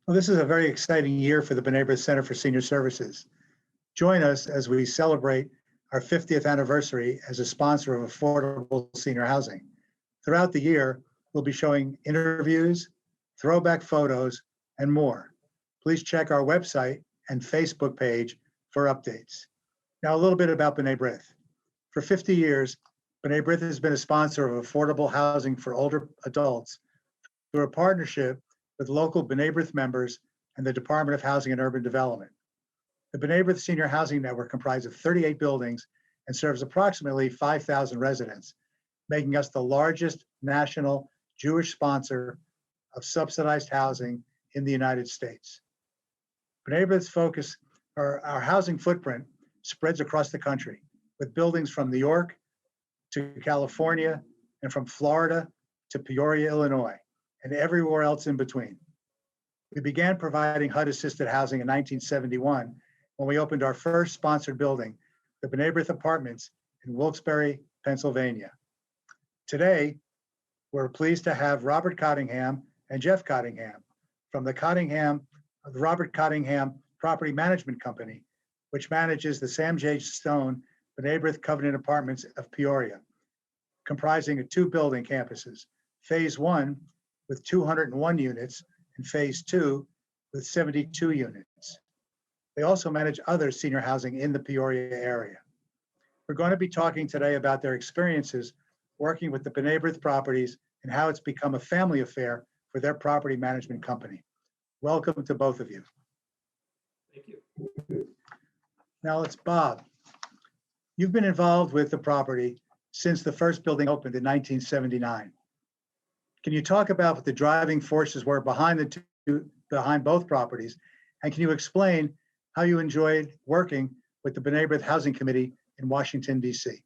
Well, this is a very exciting year for the B'nai B'rith Center for Senior Services. Join us as we celebrate our 50th anniversary as a sponsor of affordable senior housing. Throughout the year, we'll be showing interviews, throwback photos, and more. Please check our website and Facebook page for updates. Now, a little bit about B'nai B'rith. For 50 years, B'nai B'rith has been a sponsor of affordable housing for older adults through a partnership with local B'nai B'rith members and the Department of Housing and Urban Development. The B'nai B'rith Senior Housing Network comprises of 38 buildings and serves approximately 5,000 residents, making us the largest national Jewish sponsor of subsidized housing in the United States. B'nai B'rith's focus, our housing footprint, spreads across the country, with buildings from New York to California and from Florida to Peoria, Illinois, and everywhere else in between. We began providing HUD-assisted housing in 1971 when we opened our first sponsored building, the B'nai B'rith Apartments in Wilkes-Barre, Pennsylvania. Today, we're pleased to have Robert Cottingham and Jeff Cottingham from the Robert Cottingham Property Management Company, which manages the Sam J. Stone B'nai B'rith Covenant Apartments of Peoria, comprising of 2 building campuses, Phase 1 with 201 units and Phase 2 with 72 units. They also manage other senior housing in the Peoria area. We're going to be talking today about their experiences working with the B'nai B'rith properties and how it's become a family affair for their property management company. Welcome to both of you. Thank you. Now it's Bob. You've been involved with the property since the first building opened in 1979. Can you talk about what the driving forces were behind both properties? And can you explain how you enjoyed working with the B'nai B'rith Housing Committee in Washington, D.C.?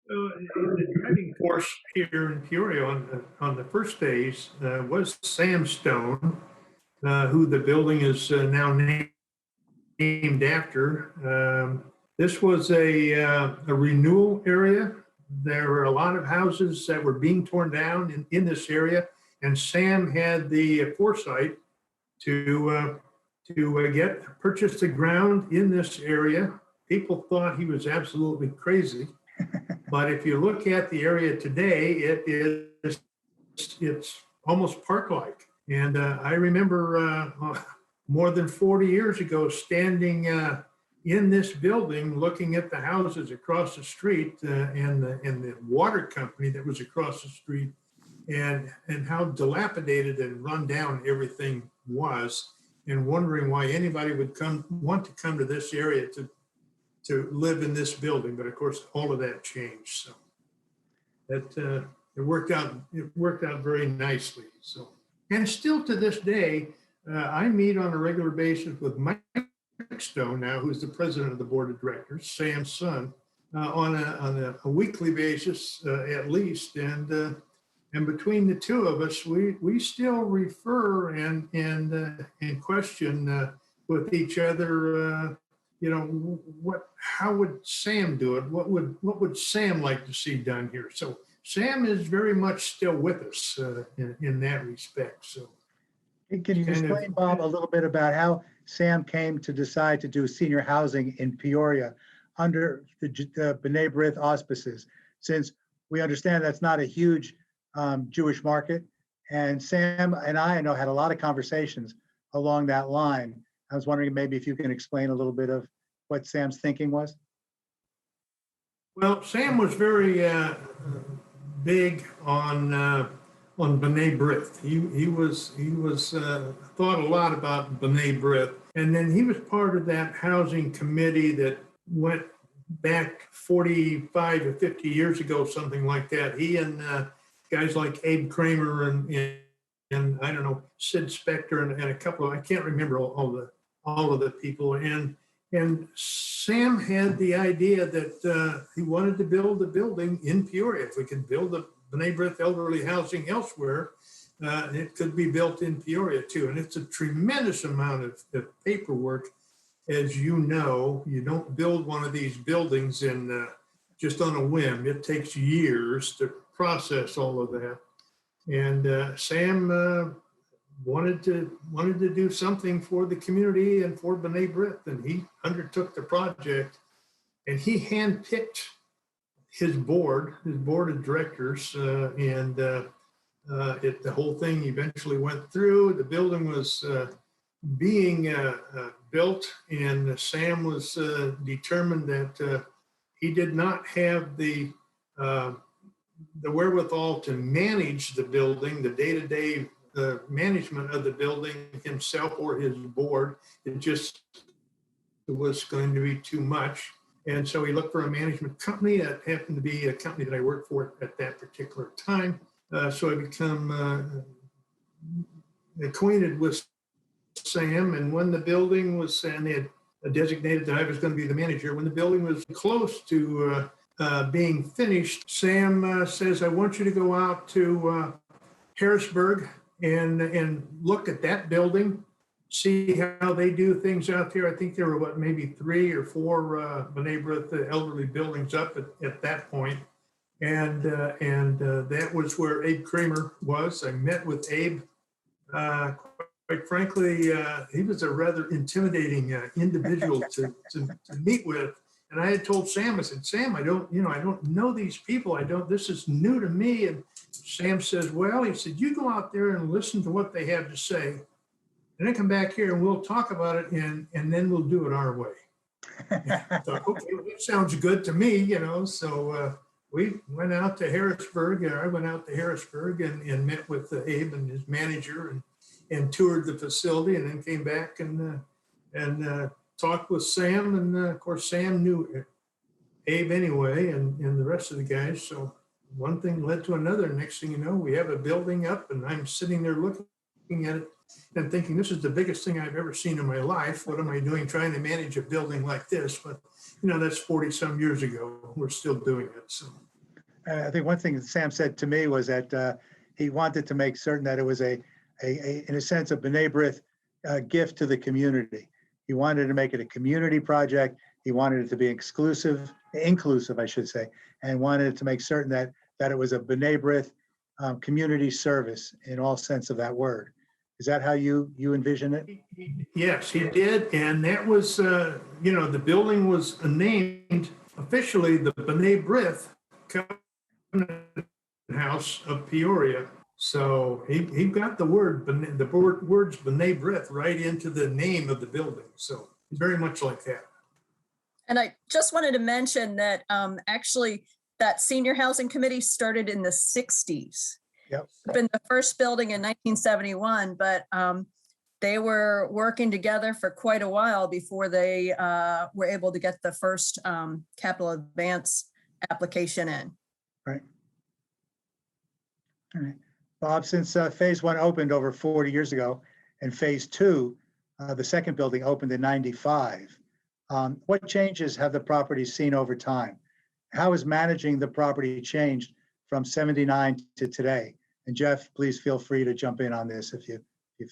The driving force here in Peoria on the first days was Sam Stone, who the building is now named after. This was a renewal area. There were a lot of houses that were being torn down in this area, and Sam had the foresight to purchase the ground in this area. People thought he was absolutely crazy, but if you look at the area today, it's almost park-like. And I remember more than 40 years ago standing in this building, looking at the houses across the street and the water company that was across the street, and how dilapidated and run down everything was, and wondering why anybody would want to come to this area to live in this building. But of course, all of that changed. So that it worked out very nicely. So, and still to this day, I meet on a regular basis with Mike Stone now, who's the president of the board of directors, Sam's son, on a weekly basis at least, and between the two of us, we still refer and question with each other. How would Sam do it? What would Sam like to see done here? So Sam is very much still with us in that respect. So. Can you explain, Bob, a little bit about how Sam came to decide to do senior housing in Peoria under the B'nai B'rith auspices, since we understand that's not a huge Jewish market? And Sam and I know had a lot of conversations along that line. I was wondering maybe if you can explain a little bit of what Sam's thinking was. Well, Sam was very big on B'nai B'rith. He was thought a lot about B'nai B'rith, and then he was part of that housing committee that went back 45 or 50 years ago, something like that. He and guys like Abe Kramer and I don't know, Sid Spector and a couple of, I can't remember all of the people. And Sam had the idea that he wanted to build a building in Peoria. If we could build a B'nai B'rith elderly housing elsewhere, it could be built in Peoria too. And it's a tremendous amount of paperwork. As you know, you don't build one of these buildings in just on a whim. It takes years to process all of that. And Sam wanted to do something for the community and for B'nai B'rith, and he undertook the project, and he handpicked his board of directors, and the whole thing eventually went through. The building was being built, and Sam was determined that he did not have the wherewithal to manage the building, the day-to-day management of the building himself or his board. It just was going to be too much. And so he looked for a management company that happened to be a company that I worked for at that particular time. So I become acquainted with Sam, and when the building was, and they had designated that I was going to be the manager, when the building was close to being finished, Sam says, I want you to go out to Harrisburg and look at that building, see how they do things out there. I think there were maybe 3 or 4 B'nai B'rith elderly buildings up at that point. And that was where Abe Kramer was. I met with Abe. Quite frankly, he was a rather intimidating individual to meet with. And I had told Sam, I said, Sam, I don't know these people. This is new to me. And Sam says, well, he said, you go out there and listen to what they have to say. And then come back here and we'll talk about it, and then we'll do it our way. I thought, okay, well, that sounds good to me, So we went out to Harrisburg. I went out to Harrisburg and met with Abe and his manager and toured the facility, and then came back and talked with Sam. And of course, Sam knew Abe anyway, and the rest of the guys. So one thing led to another. Next thing you know, we have a building up, and I'm sitting there looking at it and thinking, this is the biggest thing I've ever seen in my life. What am I doing trying to manage a building like this? But, that's 40 some years ago. We're still doing it. So I think one thing that Sam said to me was that he wanted to make certain that it was in a sense, a B'nai B'rith gift to the community. He wanted to make it a community project. He wanted it to be inclusive, I should say, and wanted to make certain that it was a B'nai B'rith community service in all sense of that word. Is that how you envision it? Yes, he did. And that was, the building was named officially the B'nai B'rith Covenant House of Peoria. So he got the words B'nai B'rith right into the name of the building. So very much like that. And I just wanted to mention that actually that senior housing committee started in the 60s. Yep. Been the first building in 1971, but they were working together for quite a while before they were able to get the first capital advance application in. Right. All right. Bob, since phase 1 opened over 40 years ago, and phase 2, the second building opened in 95, what changes have the property seen over time? How has managing the property changed from 79 to today? And Jeff, please feel free to jump in on this if you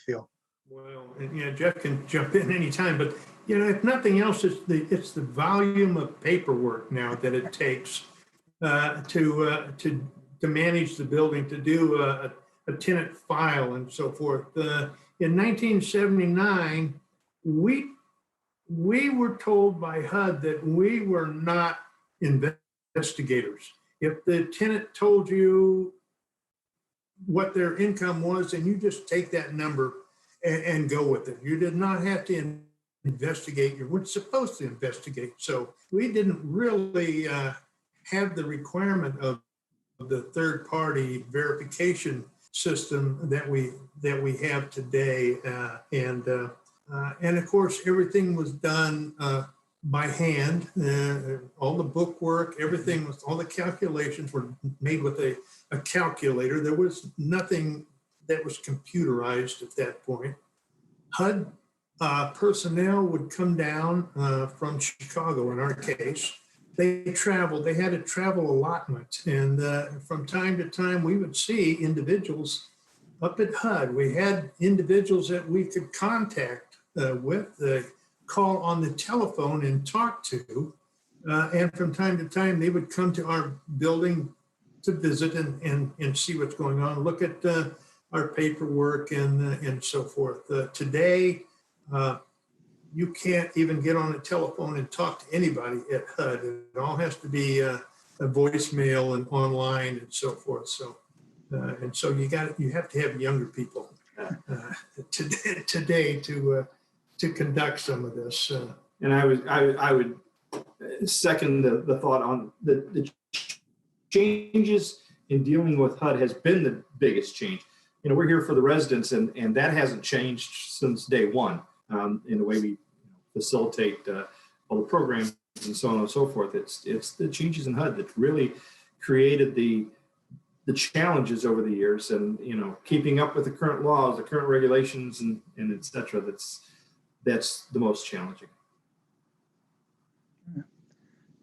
feel. Well, Jeff can jump in anytime, but if nothing else, it's the volume of paperwork now that it takes to manage the building, to do a tenant file and so forth. In 1979, we were told by HUD that we were not investigators. If the tenant told you what their income was, and you just take that number and go with it. You did not have to investigate. You weren't supposed to investigate. So we didn't really have the requirement of the third-party verification system that we have today. And of course, everything was done by hand. All the book work, everything was, all the calculations were made with a calculator. There was nothing that was computerized at that point. HUD personnel would come down from Chicago in our case. They traveled, they had a travel allotment. And from time to time, we would see individuals up at HUD. We had individuals that we could contact call on the telephone and talk to. And from time to time, they would come to our building to visit and see what's going on, look at our paperwork and so forth. Today, you can't even get on the telephone and talk to anybody at HUD. It all has to be a voicemail and online and so forth. So, and so you have to have younger people today to conduct some of this. And I would second the thought on the changes in dealing with HUD has been the biggest change. You know, we're here for the residents, and that hasn't changed since day one in the way we facilitate all the programs and so on and so forth. It's the changes in HUD that really created the challenges over the years, and keeping up with the current laws, the current regulations, and et cetera. That's the most challenging.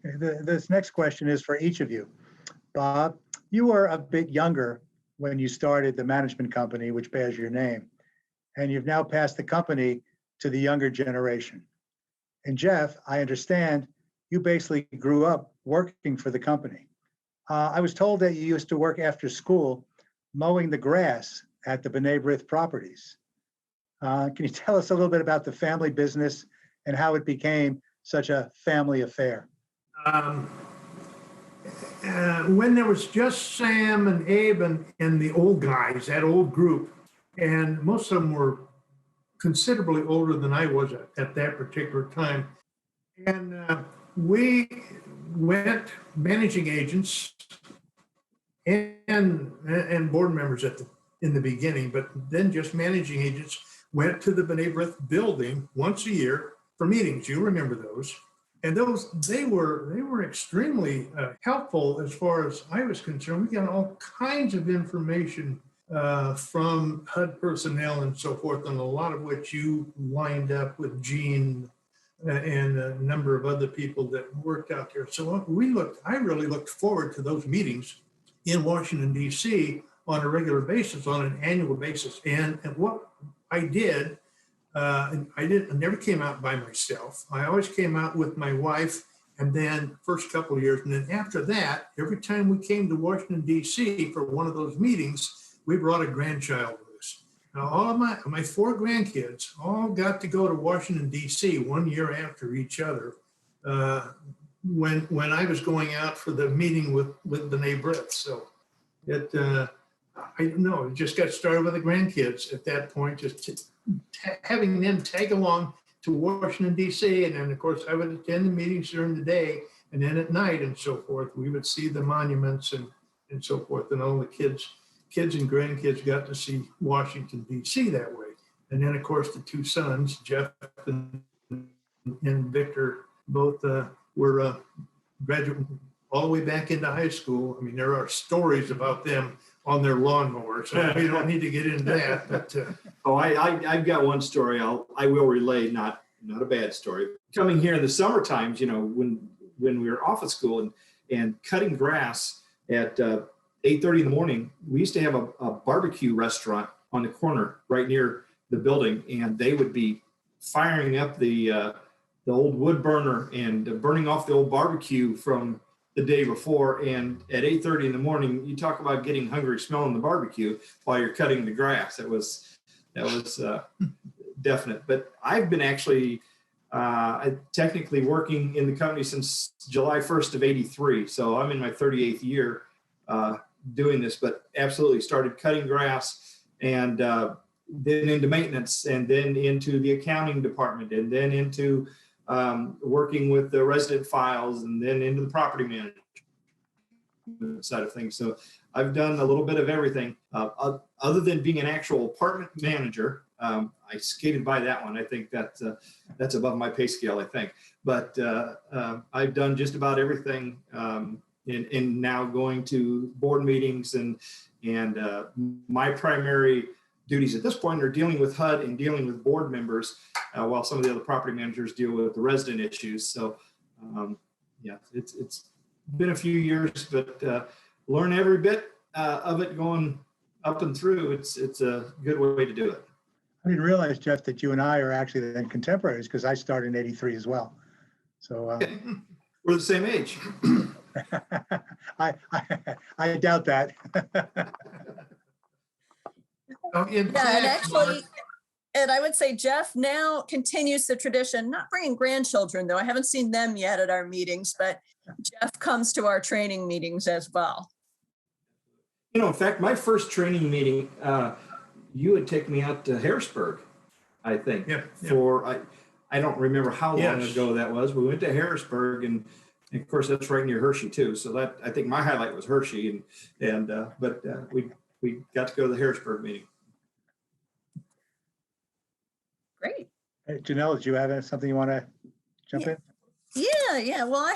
This next question is for each of you. Bob, you were a bit younger when you started the management company, which bears your name, and you've now passed the company to the younger generation. And Jeff, I understand you basically grew up working for the company. I was told that you used to work after school mowing the grass at the B'nai B'rith properties. Can you tell us a little bit about the family business and how it became such a family affair? When there was just Sam and Abe and the old guys, that old group, and most of them were considerably older than I was at that particular time. And we went, managing agents and board members in the beginning, but then just managing agents went to the B'nai B'rith building once a year for meetings. You remember those. And they were extremely helpful as far as I was concerned. We got all kinds of information from HUD personnel and so forth, and a lot of which you lined up with Gene and a number of other people that worked out there. So I really looked forward to those meetings in Washington, D.C. on a regular basis, on an annual basis. And what I did, I never came out by myself. I always came out with my wife, and then first couple of years. And then after that, every time we came to Washington, D.C. for one of those meetings, we brought a grandchild with us. Now, all of my four grandkids all got to go to Washington, D.C. 1 year after each other when I was going out for the meeting with B'nai B'rith. So I don't know, it just got started with the grandkids at that point, just having them tag along to Washington, D.C. And then, of course, I would attend the meetings during the day, and then at night and so forth, we would see the monuments and so forth. And all the kids and grandkids got to see Washington, D.C. that way. And then, of course, the two sons, Jeff and Victor, both were graduating all the way back into high school. I mean, there are stories about them on their lawnmower, so we don't need to get into that. But I've got one story I will relay, not a bad story. Coming here in the summer times, when we were off at school and cutting grass at 8:30 in the morning, we used to have a barbecue restaurant on the corner right near the building, and they would be firing up the old wood burner and burning off the old barbecue from the day before. And at 8:30 in the morning, you talk about getting hungry smelling the barbecue while you're cutting the grass. That was definite. But I've been actually technically working in the company since July 1st of 83. So I'm in my 38th year doing this, but absolutely started cutting grass, and then into maintenance, and then into the accounting department, and then into working with the resident files, and then into the property management side of things. So I've done a little bit of everything. Other than being an actual apartment manager, I skated by that one. I think that's above my pay scale, I think. But I've done just about everything, in now going to board meetings, and my primary duties at this point are dealing with HUD and dealing with board members, while some of the other property managers deal with the resident issues. So yeah, it's been a few years, but learn every bit of it going up and through. It's a good way to do it. I didn't realize, Jeff, that you and I are actually then contemporaries, because I started in 83 as well. So we're the same age. I doubt that. In Yeah, and fact, Mark, actually, and I would say Jeff now continues the tradition, not bringing grandchildren, though. I haven't seen them yet at our meetings, but Jeff comes to our training meetings as well. You know, in fact, my first training meeting, you would take me out to Harrisburg, I think. Yeah, yeah. For I don't remember how long Yes. ago that was. We went to Harrisburg, and of course that's right near Hershey too. So that I think my highlight was Hershey, but we got to go to the Harrisburg meeting. Great. Hey, Janelle, did you have something you want to jump in? Yeah. Well, I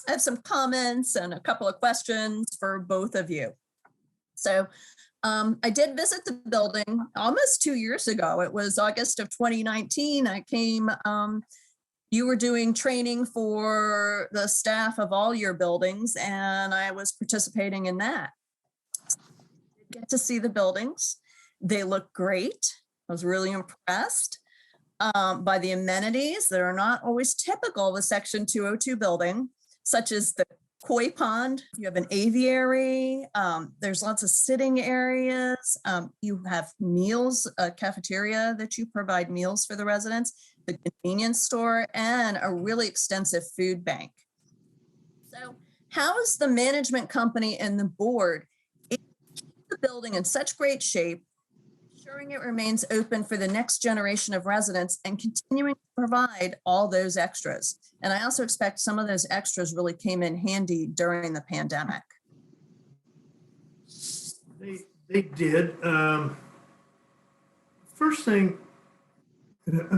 have some comments and a couple of questions for both of you. So I did visit the building almost 2 years ago. It was August of 2019. I came, you were doing training for the staff of all your buildings, and I was participating in that. Get to see the buildings. They look great. I was really impressed by the amenities that are not always typical of a Section 202 building, such as the koi pond. You have an aviary. There's lots of sitting areas. You have meals, a cafeteria that you provide meals for the residents, the convenience store, and a really extensive food bank. So how is the management company and the board able to keep the building in such great shape, ensuring it remains open for the next generation of residents and continuing to provide all those extras? And I also expect some of those extras really came in handy during the pandemic. They did. First thing,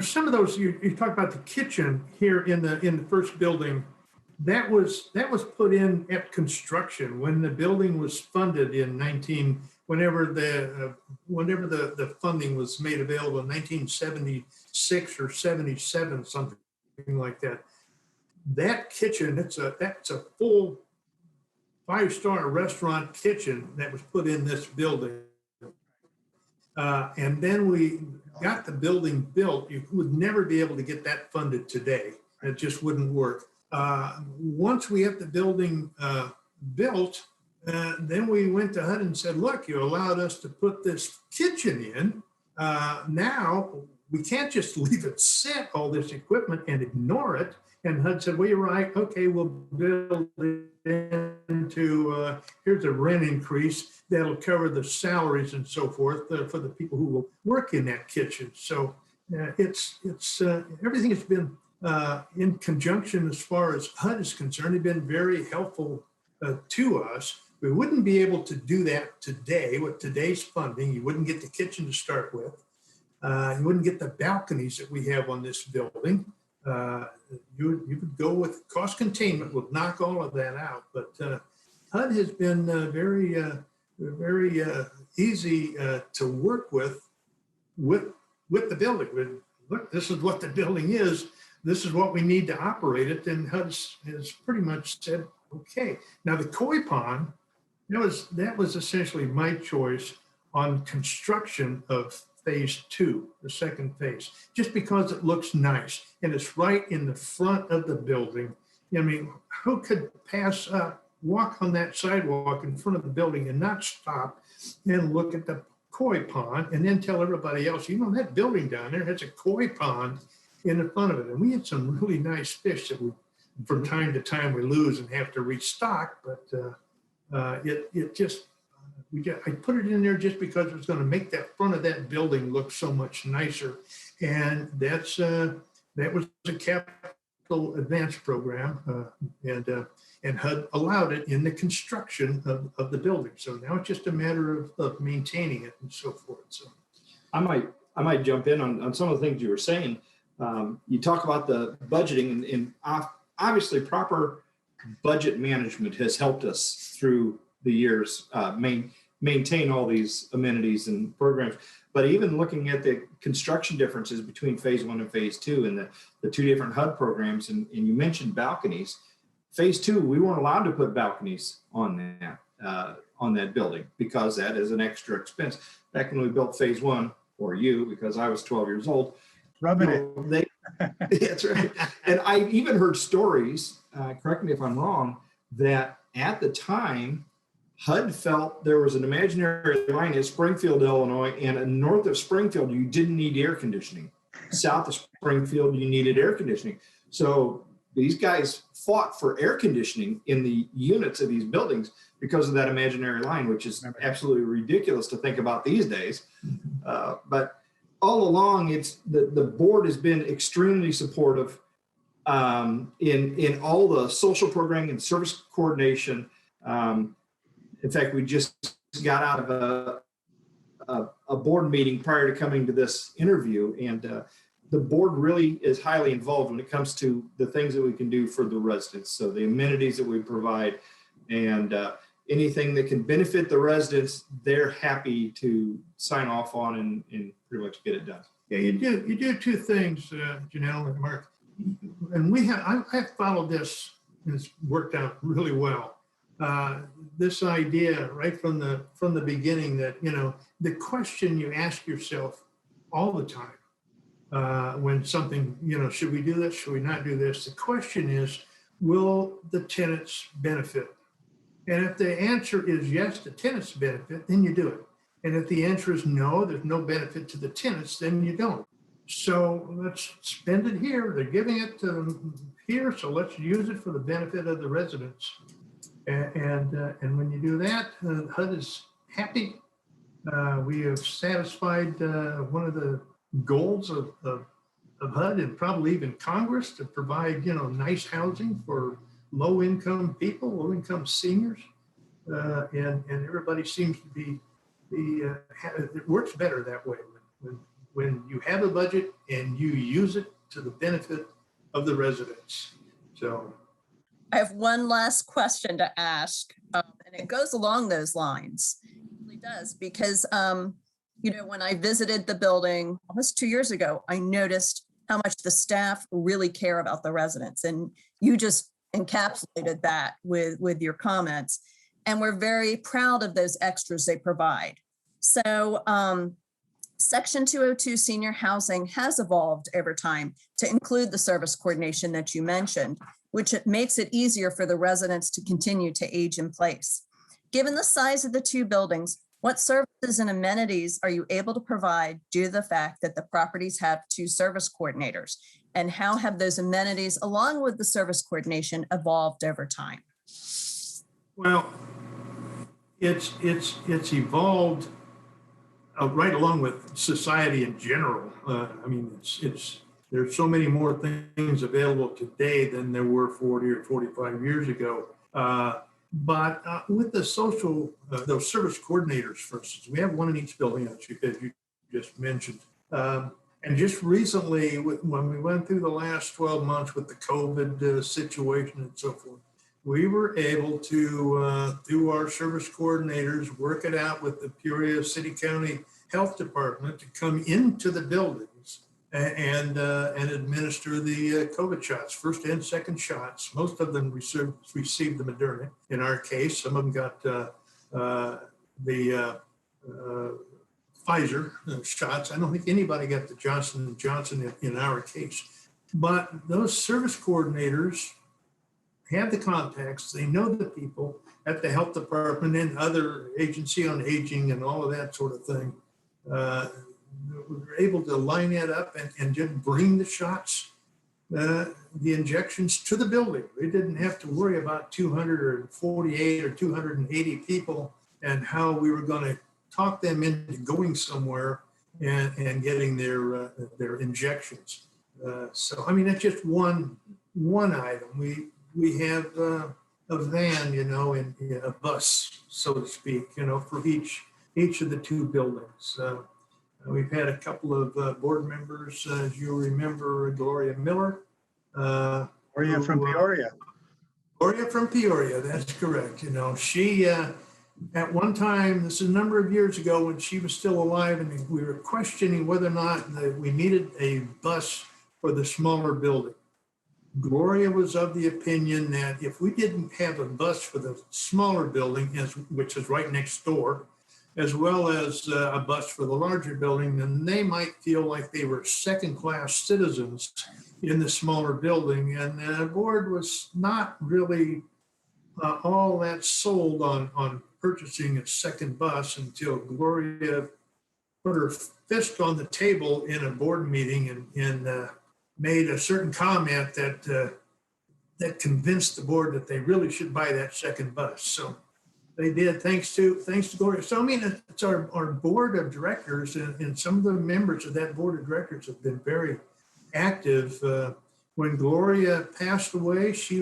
some of those you talk about the kitchen here in the first building. That was put in at construction when the building was funded in whenever the funding was made available in 1976 or 77, something like that. That kitchen, that's a full 5-star restaurant kitchen that was put in this building. And then we got the building built. You would never be able to get that funded today. It just wouldn't work. Once we had the building built, then we went to HUD and said, look, you allowed us to put this kitchen in. Now we can't just leave it sit, all this equipment, and ignore it. And HUD said, well, you're right. Okay, we'll build it into, here's a rent increase that'll cover the salaries and so forth for the people who will work in that kitchen. So everything has been in conjunction as far as HUD is concerned. They've been very helpful to us. We wouldn't be able to do that today with today's funding. You wouldn't get the kitchen to start with. You wouldn't get the balconies that we have on this building. You would go with cost containment, would knock all of that out. But HUD has been very easy to work with the building. Look, this is what the building is. This is what we need to operate it. And HUD has pretty much said, okay. Now the koi pond, that was essentially my choice on construction of phase 2, the second phase, just because it looks nice and it's right in the front of the building. I mean, who could pass up, walk on that sidewalk in front of the building and not stop and look at the koi pond and then tell everybody else, that building down there has a koi pond in the front of it. And we had some really nice fish that from time to time we lose and have to restock, but I put it in there just because it was going to make that front of that building look so much nicer. And that was a capital advance program, and HUD allowed it in the construction of the building. So now it's just a matter of maintaining it and so forth. So I might jump in on some of the things you were saying. You talk about the budgeting, and obviously proper budget management has helped us through the years maintain all these amenities and programs. But even looking at the construction differences between phase 1 and phase 2 and the two different HUD programs, and you mentioned balconies. Phase 2, we weren't allowed to put balconies on that building because that is an extra expense. Back when we built phase 1, or because I was 12 years old, Rubbing it. That's right. And I even heard stories, correct me if I'm wrong, that at the time, HUD felt there was an imaginary line in Springfield, Illinois, and north of Springfield, you didn't need air conditioning. South of Springfield, you needed air conditioning. So these guys fought for air conditioning in the units of these buildings because of that imaginary line, which is absolutely ridiculous to think about these days. But all along, it's the board has been extremely supportive in all the social programming and service coordination. In fact, we just got out of a board meeting prior to coming to this interview, and the board really is highly involved when it comes to the things that we can do for the residents. So the amenities that we provide and anything that can benefit the residents, they're happy to sign off on and pretty much get it done. Yeah, you do two things, Janelle and Mark. And I've followed this, and it's worked out really well. This idea right from the beginning that, the question you ask yourself all the time when something, should we do this? Should we not do this? The question is, will the tenants benefit? And if the answer is yes, the tenants benefit, then you do it. And if the answer is no, there's no benefit to the tenants, then you don't. So let's spend it here. They're giving it to them here, so let's use it for the benefit of the residents. And when you do that, HUD is happy. We have satisfied one of the goals of HUD and probably even Congress to provide, nice housing for low-income people, low-income seniors, and everybody seems to be it works better that way when you have a budget and you use it to the benefit of the residents. So I have one last question to ask, and it goes along those lines. It really does, because, when I visited the building almost 2 years ago, I noticed how much the staff really care about the residents. And you just encapsulated that with your comments. And we're very proud of those extras they provide. So Section 202 senior housing has evolved over time to include the service coordination that you mentioned, which it makes it easier for the residents to continue to age in place. Given the size of the two buildings, what services and amenities are you able to provide due to the fact that the properties have two service coordinators? And how have those amenities, along with the service coordination, evolved over time? Well, it's evolved right along with society in general. There's so many more things available today than there were 40 or 45 years ago. But with the those service coordinators, for instance, we have one in each building, as you just mentioned. And just recently, when we went through the last 12 months with the COVID situation and so forth, we were able to, through our service coordinators, work it out with the Peoria City County Health Department to come into the buildings and administer the COVID shots, first and second shots. Most of them received the Moderna. In our case, some of them got the Pfizer shots. I don't think anybody got the Johnson & Johnson in our case. But those service coordinators have the contacts. They know the people at the health department and other agency on aging and all of that sort of thing. We were able to line that up and just bring the shots, the injections to the building. They didn't have to worry about 248 or 280 people and how we were going to talk them into going somewhere and getting their injections. So, that's just one item. We have a van, in a bus, so to speak, for each of the two buildings. We've had a couple of board members, as you remember, Gloria Miller. Gloria from Peoria. Gloria from Peoria, that's correct. She, at one time, this is a number of years ago when she was still alive, and we were questioning whether or not we needed a bus for the smaller building. Gloria was of the opinion that if we didn't have a bus for the smaller building, which is right next door, as well as a bus for the larger building, then they might feel like they were second-class citizens in the smaller building. And the board was not really all that sold on purchasing a second bus until Gloria put her fist on the table in a board meeting and made a certain comment that convinced the board that they really should buy that second bus. So they did, thanks to Gloria. So I mean, it's our board of directors, and some of the members of that board of directors have been very active. When Gloria passed away, she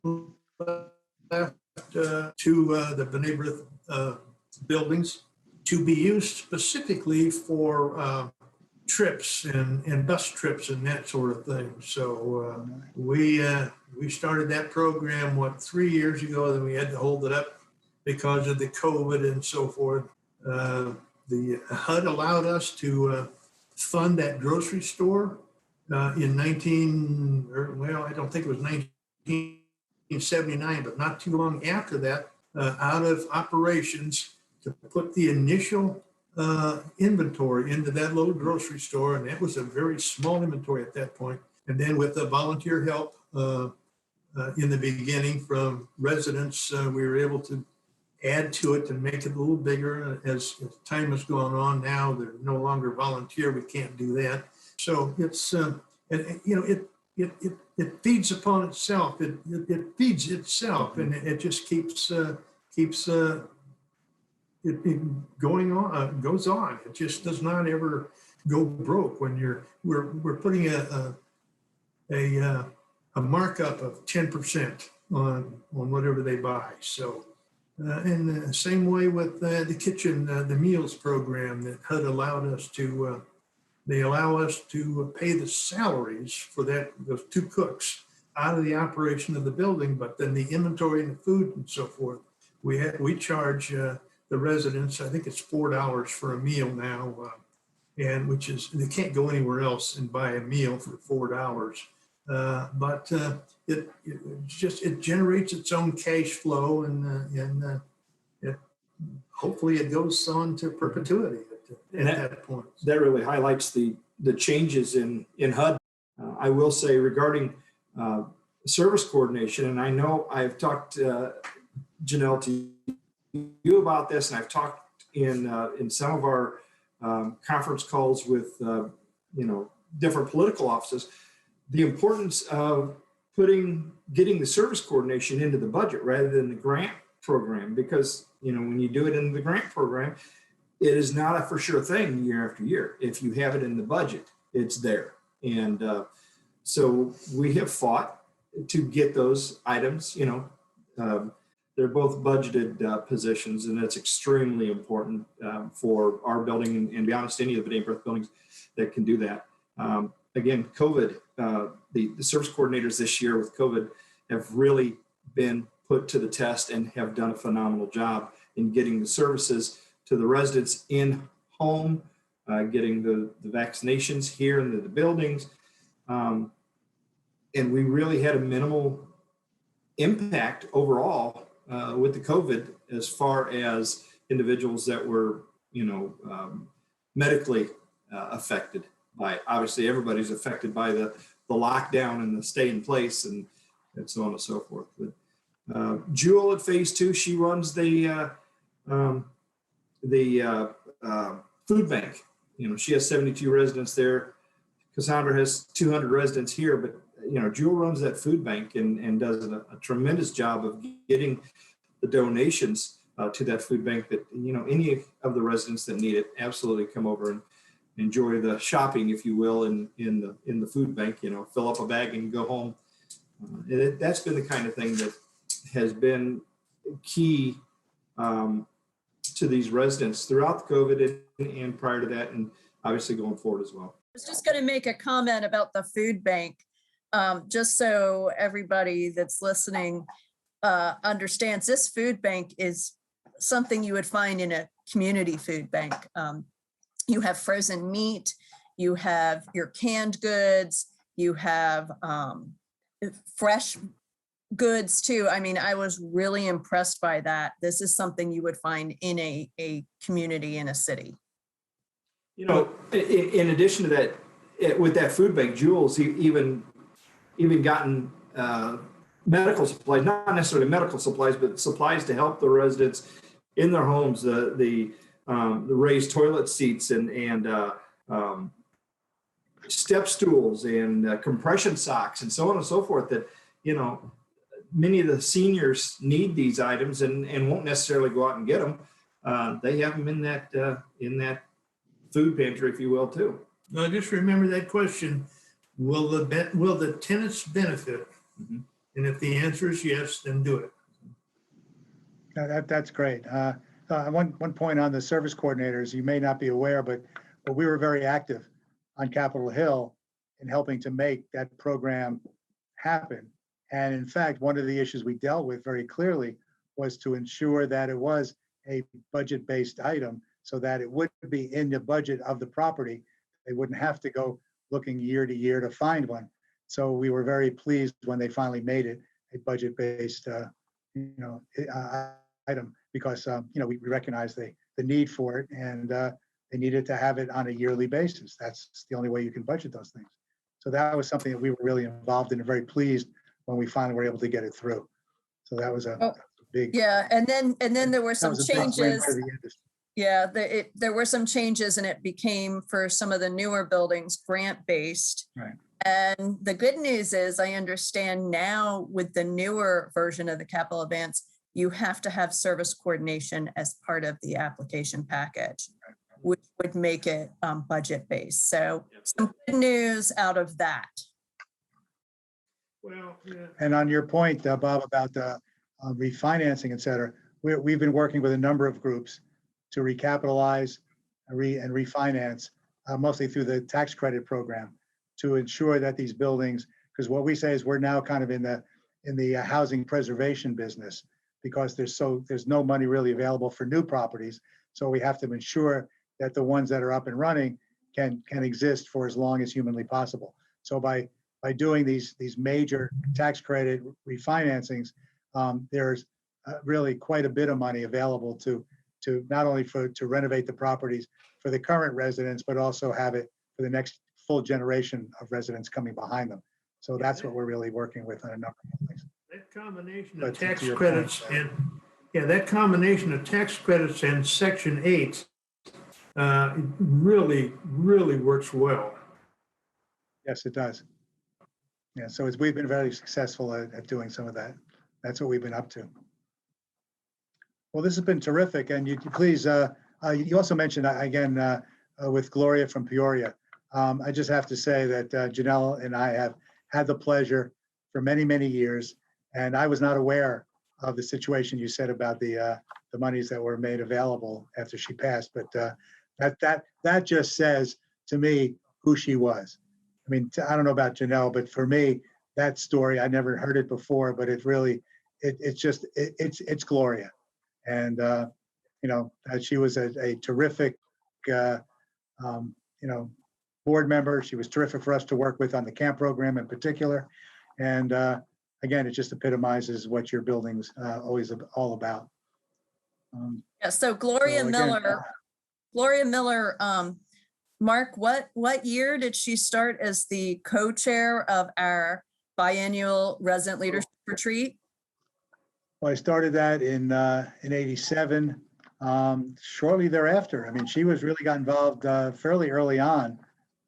left to the B'nai buildings to be used specifically for trips and bus trips and that sort of thing. So we started that program, 3 years ago, then we had to hold it up because of the COVID and so forth. The HUD allowed us to fund that grocery store in I don't think it was 1979, but not too long after that, out of operations to put the initial inventory into that little grocery store. And that was a very small inventory at that point. And then with the volunteer help in the beginning from residents, we were able to add to it to make it a little bigger. As time has gone on now, they're no longer volunteer. We can't do that. So it's, it feeds upon itself. It feeds itself, and it just keeps it going on, goes on. It just does not ever go broke when we're putting a markup of 10% on whatever they buy. So, and the same way with the kitchen, the meals program that HUD allowed us to, they allow us to pay the salaries for those 2 cooks out of the operation of the building, but then the inventory and the food and so forth, we charge the residents, I think it's $4 for a meal now, and which is, they can't go anywhere else and buy a meal for $4. But it generates its own cash flow, and hopefully it goes on to perpetuity at that point. That really highlights the changes in HUD. I will say regarding service coordination, and I know I've talked, Janel, to you about this, and I've talked in some of our conference calls with different political offices, the importance of getting the service coordination into the budget rather than the grant program, because when you do it in the grant program, it is not a for sure thing year after year. If you have it in the budget, it's there. And so we have fought to get those items, they're both budgeted positions, and that's extremely important for our building, and to be honest, any of the B'nai buildings that can do that. Again, COVID, the service coordinators this year with COVID have really been put to the test and have done a phenomenal job in getting the services to the residents in home, getting the vaccinations here in the buildings. And we really had a minimal impact overall with the COVID as far as individuals that were, medically affected by it. Obviously, everybody's affected by the lockdown and the stay in place and so on and so forth. But Jewel at Phase 2, she runs the food bank. She has 72 residents there. Cassandra has 200 residents here, but Jewel runs that food bank and does a tremendous job of getting the donations to that food bank that, any of the residents that need it absolutely come over and enjoy the shopping, if you will, in the food bank, fill up a bag and go home. That's been the kind of thing that has been key to these residents throughout the COVID and prior to that, and obviously going forward as well. I was just going to make a comment about the food bank, just so everybody that's listening understands. This food bank is something you would find in a community food bank. You have frozen meat, you have your canned goods, you have fresh goods too. I mean, I was really impressed by that. This is something you would find in a community in a city. In addition to that, with that food bank, Jewel's even gotten medical supplies, not necessarily medical supplies, but supplies to help the residents in their homes, the raised toilet seats and step stools and compression socks and so on and so forth, that, you know, many of the seniors need these items and won't necessarily go out and get them. They have them in that food pantry, if you will, too. Now, just remember that question, will the tenants benefit? Mhm. And if the answer is yes, then do it. That's great. One point on the service coordinators, you may not be aware, but we were very active on Capitol Hill in helping to make that program happen. And in fact, one of the issues we dealt with very clearly was to ensure that it was a budget-based item so that it would be in the budget of the property. They wouldn't have to go looking year to year to find one. So we were very pleased when they finally made it a budget-based item, because we recognize the need for it, and they needed to have it on a yearly basis. That's the only way you can budget those things. So that was something that we were really involved in and very pleased when we finally were able to get it through. So that was a big. Yeah, and then there were some that was a big win changes. for the industry. Yeah, there were some changes, and it became, for some of the newer buildings, grant-based. Right. And the good news is, I understand now with the newer version of the capital advance, you have to have service coordination as part of the application package, which would make it budget-based. So some good news out of that. Well, yeah. And on your point, Bob, about the refinancing, et cetera, we've been working with a number of groups to recapitalize and refinance, mostly through the tax credit program, to ensure that these buildings, because what we say is we're now kind of in the housing preservation business, because there's no money really available for new properties. So we have to ensure that the ones that are up and running can exist for as long as humanly possible. So by doing these major tax credit refinancings, there's really quite a bit of money available to not only to renovate the properties for the current residents, but also have it for the next full generation of residents coming behind them. So that's what we're really working with on a number of things. That combination But of to tax your credits point, that combination of tax credits and Section 8 really works well. Yes, it does. Yeah, so we've been very successful at doing some of that. That's what we've been up to. Well, this has been terrific, and you please, you also mentioned again with Gloria from Peoria. I just have to say that Janel and I have had the pleasure for many, many years, and I was not aware of the situation you said about the monies that were made available after she passed. But that just says to me who she was. I mean, I don't know about Janel, but for me, that story, I never heard it before, but it really, it's Gloria. And, she was a terrific, board member. She was terrific for us to work with on the camp program in particular. And again, it just epitomizes what your building's always all about. Yeah, so Gloria Miller, Mark, what year did she start as the co-chair of our biennial resident leadership retreat? Well, I started that in '87. Shortly thereafter, I mean, she really got involved fairly early on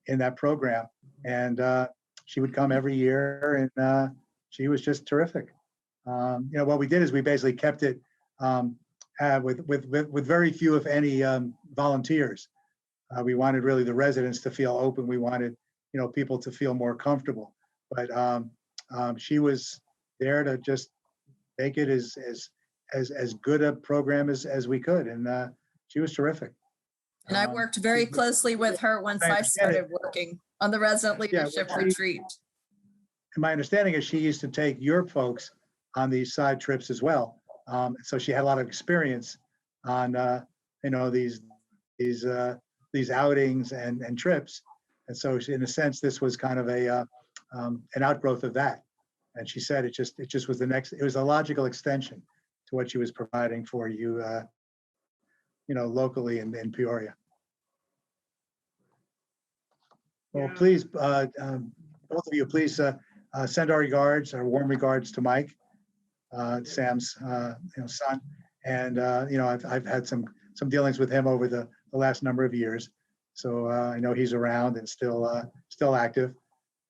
in that program, and she would come every year, and she was just terrific. What we did is we basically kept it with very few, if any, volunteers. We wanted really the residents to feel open. We wanted, people to feel more comfortable. But she was there to just make it as good a program as we could, and she was terrific. And I worked very closely with her once I started working on the resident leadership retreat. And my understanding is she used to take your folks on these side trips as well. So she had a lot of experience on these outings and trips. And so in a sense, this was kind of an outgrowth of that. And she said it just was it was a logical extension to what she was providing for you, locally in Peoria. Well, please, both of you, please send our warm regards to Mike, Sam's son. And, I've had some dealings with him over the last number of years. So I know he's around and still active.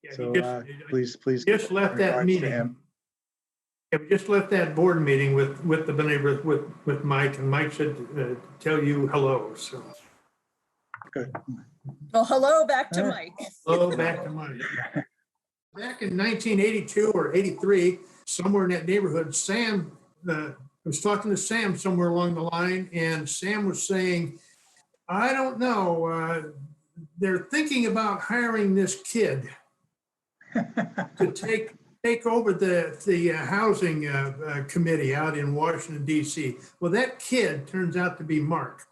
Yeah, So please just left that regards to meeting. him. Yeah, we just left that board meeting with the neighbor, with Mike, and Mike said tell you hello. So Good. Well, hello back to All Mike. hello back to Mike. Back in 1982 or 83, somewhere in that neighborhood, Sam I was talking to Sam somewhere along the line, and Sam was saying, I don't know, they're thinking about hiring this kid to take over the housing committee out in Washington, D.C. Well, that kid turns out to be Mark.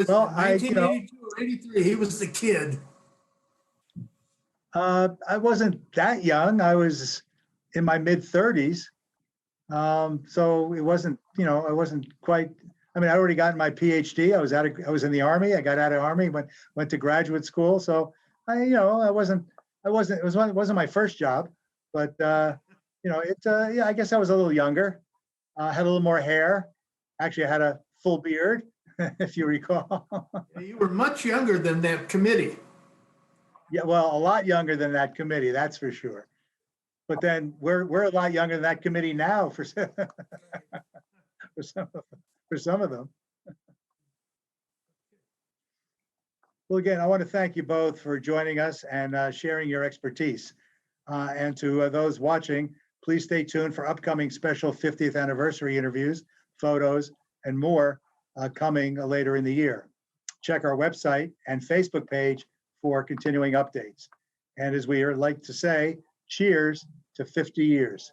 Well, 1982 or 83, he was the kid. I wasn't that young. I was in my mid-30s. So it wasn't, I wasn't quite, I already gotten my PhD. I was in the Army. I got out of the Army, went to graduate school. So it wasn't my first job, but I guess I was a little younger. Had a little more hair. Actually, I had a full beard, if you recall. You were much younger than that committee. Yeah, well, a lot younger than that committee, that's for sure. But then we're a lot younger than that committee now for some of them. Well, again, I want to thank you both for joining us and sharing your expertise. And to those watching, please stay tuned for upcoming special 50th anniversary interviews, photos, and more coming later in the year. Check our website and Facebook page for continuing updates. And as we like to say, cheers to 50 years.